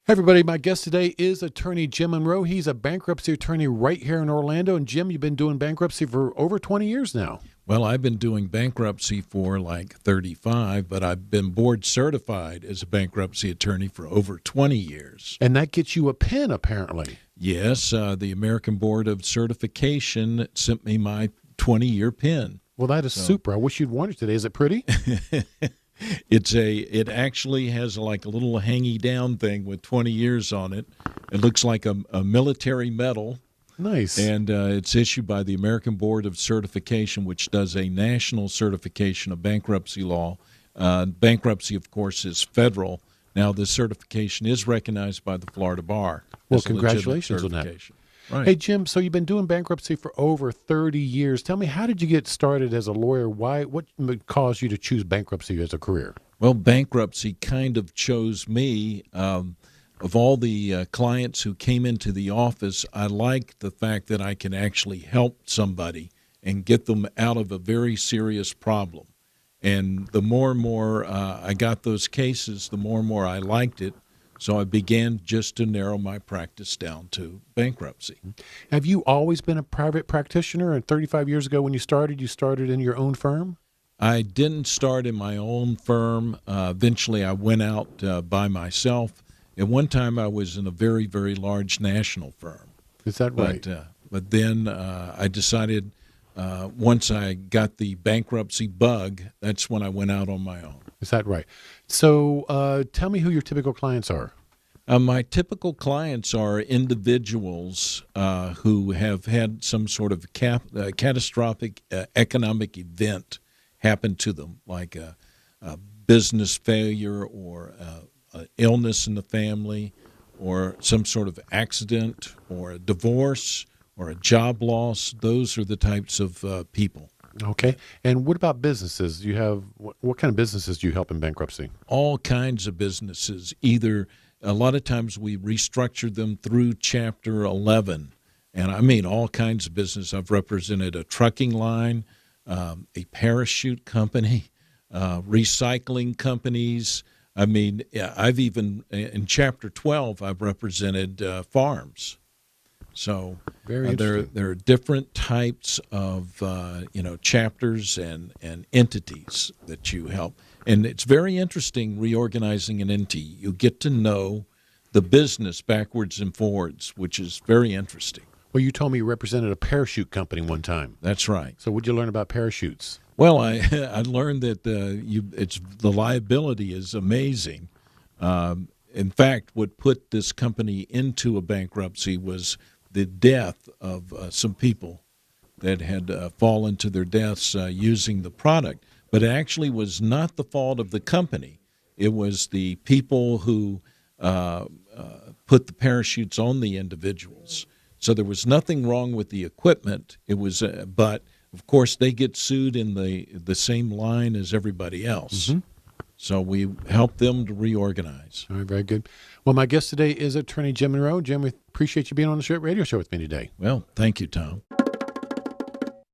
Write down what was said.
Hey everybody, my guest today is attorney Jim Monroe. He's a bankruptcy attorney right here in Orlando. And Jim, you've been doing bankruptcy for over 20 years now. Well, I've been doing bankruptcy for like 35, but I've been board certified as a bankruptcy attorney for over 20 years. And that gets you a pin, apparently. Yes, the American Board of Certification sent me my 20-year pin. Well, that is super. I wish you'd worn it today. Is it pretty? It actually has like a little hangy down thing with 20 years on it. It looks like a military medal. Nice. And it's issued by the American Board of Certification, which does a national certification of bankruptcy law. Bankruptcy, of course, is federal. Now, this certification is recognized by the Florida Bar. Well, congratulations on that. Right. Hey, Jim, so you've been doing bankruptcy for over 30 years. Tell me, how did you get started as a lawyer? What caused you to choose bankruptcy as a career? Well, bankruptcy kind of chose me. Of all the clients who came into the office, I like the fact that I can actually help somebody and get them out of a very serious problem. And the more and more I got those cases, the more and more I liked it. So I began just to narrow my practice down to bankruptcy. Have you always been a private practitioner? And 35 years ago when you started in your own firm? I didn't start in my own firm. Eventually I went out by myself. At one time I was in a very, very large national firm. Is that right? But then I decided once I got the bankruptcy bug, that's when I went out on my own. Is that right? So tell me who your typical clients are. My typical clients are individuals who have had some sort of catastrophic economic event happen to them, like a business failure or illness in the family or some sort of accident or a divorce or a job loss. Those are the types of people. Okay. And what about businesses? You have what kind of businesses do you help in bankruptcy? All kinds of businesses. Either a lot of times we restructure them through Chapter 11, and I mean all kinds of business. I've represented a trucking line, a parachute company, recycling companies. I mean, I've even in Chapter 12 I've represented farms. So very interesting. There are different types of chapters and entities that you help, and it's very interesting reorganizing an entity. You get to know the business backwards and forwards, which is very interesting. Well, you told me you represented a parachute company one time. That's right. So what did you learn about parachutes? Well, I learned that the liability is amazing. In fact, what put this company into a bankruptcy was the death of some people that had fallen to their deaths using the product. But it actually was not the fault of the company. It was the people who put the parachutes on the individuals. So there was nothing wrong with the equipment. It was, but of course, they get sued in the same line as everybody else. Mm-hmm. So we help them to reorganize. All right, very good. Well, my guest today is attorney Jim Monroe. Jim, we appreciate you being on the radio show with me today. Well, thank you, Tom.